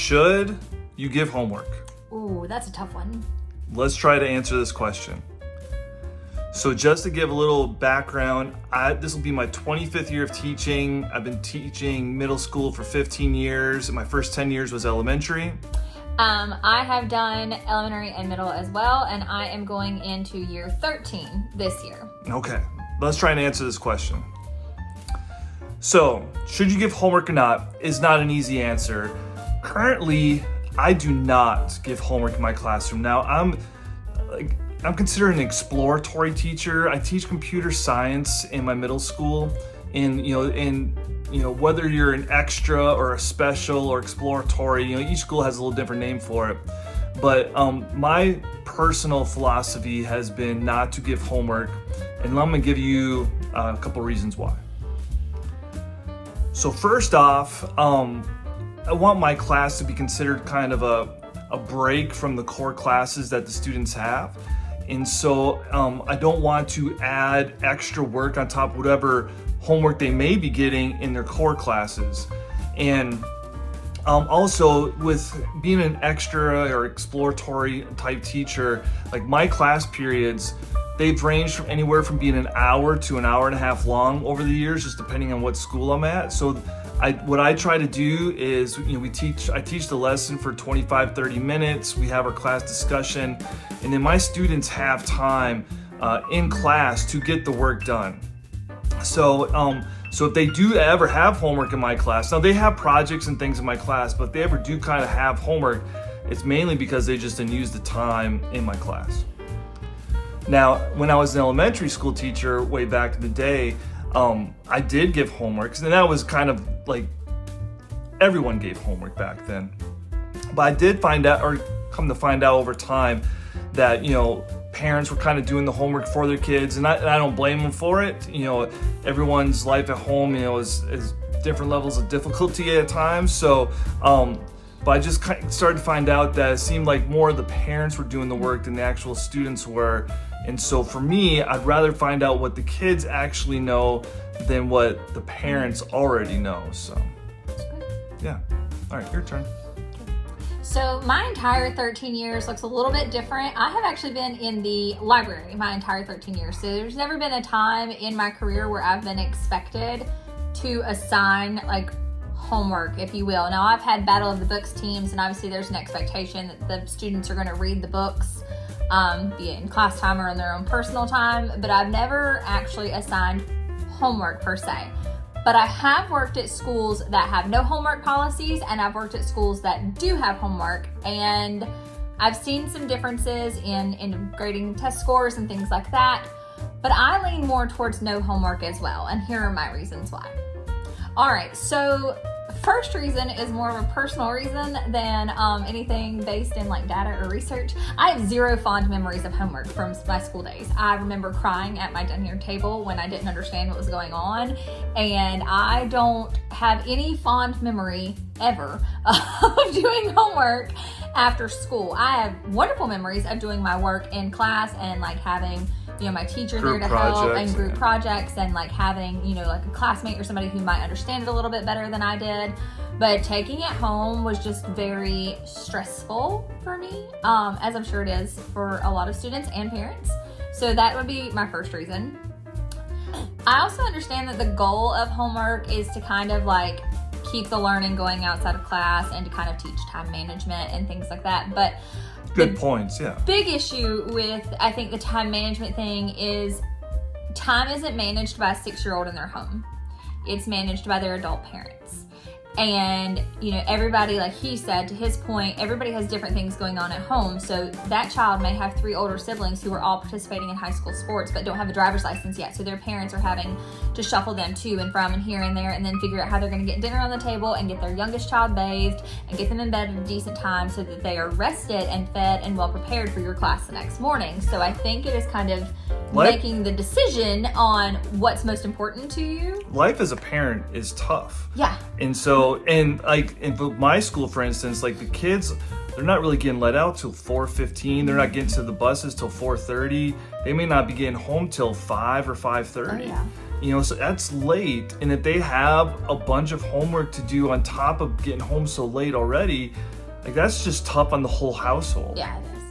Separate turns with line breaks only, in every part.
should you give homework?
Ooh, that's a tough one.
Let's try to answer this question. So just to give a little background, this will be my 25th year of teaching. I've been teaching middle school for 15 years. My first 10 years was elementary.
I have done elementary and middle as well, and I am going into year 13 this year.
Okay, let's try and answer this question. So, should you give homework or not is not an easy answer. Currently, I do not give homework in my classroom. Now, I'm considered an exploratory teacher. I teach computer science in my middle school, and whether you're an extra or a special or exploratory, each school has a little different name for it. But my personal philosophy has been not to give homework, and I'm gonna give you a couple reasons why. So first off, I want my class to be considered kind of a break from the core classes that the students have. And so I don't want to add extra work on top of whatever homework they may be getting in their core classes. And also with being an extra or exploratory type teacher, like my class periods, they've ranged from anywhere from being an hour to an hour and a half long over the years, just depending on what school I'm at. So what I try to do is, I teach the lesson for 25, 30 minutes. We have our class discussion, and then my students have time in class to get the work done. So if they do ever have homework in my class, now they have projects and things in my class, but if they ever do kind of have homework, it's mainly because they just didn't use the time in my class. Now, when I was an elementary school teacher way back in the day, I did give homework, and that was kind of like everyone gave homework back then. But I did find out, or come to find out over time, that parents were kind of doing the homework for their kids, and I don't blame them for it. Everyone's life at home, is different levels of difficulty at times. So, but I just kind of started to find out that it seemed like more of the parents were doing the work than the actual students were. And so for me, I'd rather find out what the kids actually know than what the parents already know. So,
That's good.
Yeah. All right, your turn.
So my entire 13 years looks a little bit different. I have actually been in the library my entire 13 years. So there's never been a time in my career where I've been expected to assign like homework, if you will. Now I've had Battle of the Books teams, and obviously there's an expectation that the students are going to read the books, be it in class time or in their own personal time, but I've never actually assigned homework per se. But I have worked at schools that have no homework policies, and I've worked at schools that do have homework, and I've seen some differences in grading test scores and things like that, but I lean more towards no homework as well, and here are my reasons why. All right, so first reason is more of a personal reason than anything based in like data or research. I have zero fond memories of homework from my school days. I remember crying at my dinner table when I didn't understand what was going on, and I don't have any fond memory ever of doing homework after school. I have wonderful memories of doing my work in class and like having my teacher there to help, and group projects, and like having, like a classmate or somebody who might understand it a little bit better than I did. But taking it home was just very stressful for me, as I'm sure it is for a lot of students and parents. So that would be my first reason. I also understand that the goal of homework is to kind of like keep the learning going outside of class and to kind of teach time management and things like that. But
good points, yeah.
Big issue with, I think, the time management thing is time isn't managed by a 6-year-old in their home. It's managed by their adult parents. And, everybody, like he said, to his point, everybody has different things going on at home. So that child may have 3 older siblings who are all participating in high school sports but don't have a driver's license yet. So their parents are having to shuffle them to and from and here and there, and then figure out how they're going to get dinner on the table and get their youngest child bathed and get them in bed at a decent time so that they are rested and fed and well prepared for your class the next morning. So I think it is kind of making the decision on what's most important to you.
Life as a parent is tough.
Yeah.
And so, in my school, for instance, like the kids, they're not really getting let out till 4:15. They're not getting to the buses till 4:30. They may not be getting home till 5 or 5:30.
Oh, yeah.
So that's late. And if they have a bunch of homework to do on top of getting home so late already, like that's just tough on the whole household.
Yeah, it is.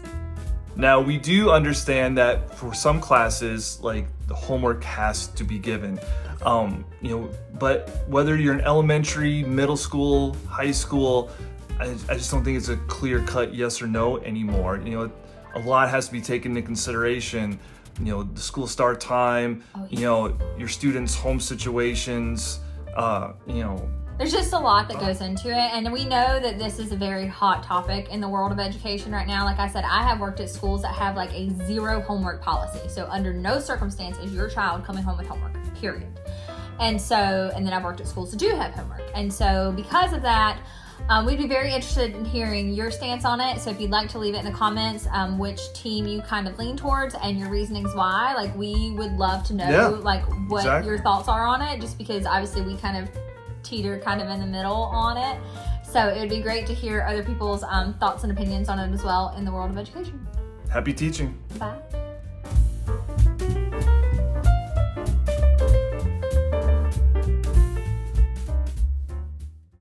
Now, we do understand that for some classes, like the homework has to be given. But whether you're in elementary, middle school, high school, I just don't think it's a clear-cut yes or no anymore. A lot has to be taken into consideration. The school start time, your students' home situations,
There's just a lot that goes into it, and we know that this is a very hot topic in the world of education right now. Like I said, I have worked at schools that have like a 0 homework policy. So under no circumstance is your child coming home with homework, period. And then I've worked at schools that do have homework. And so because of that, we'd be very interested in hearing your stance on it. So if you'd like to leave it in the comments, which team you kind of lean towards and your reasonings why, like we would love to know what your thoughts are on it, just because obviously we kind of teeter kind of in the middle on it. So it would be great to hear other people's thoughts and opinions on it as well in the world of education.
Happy teaching.
Bye.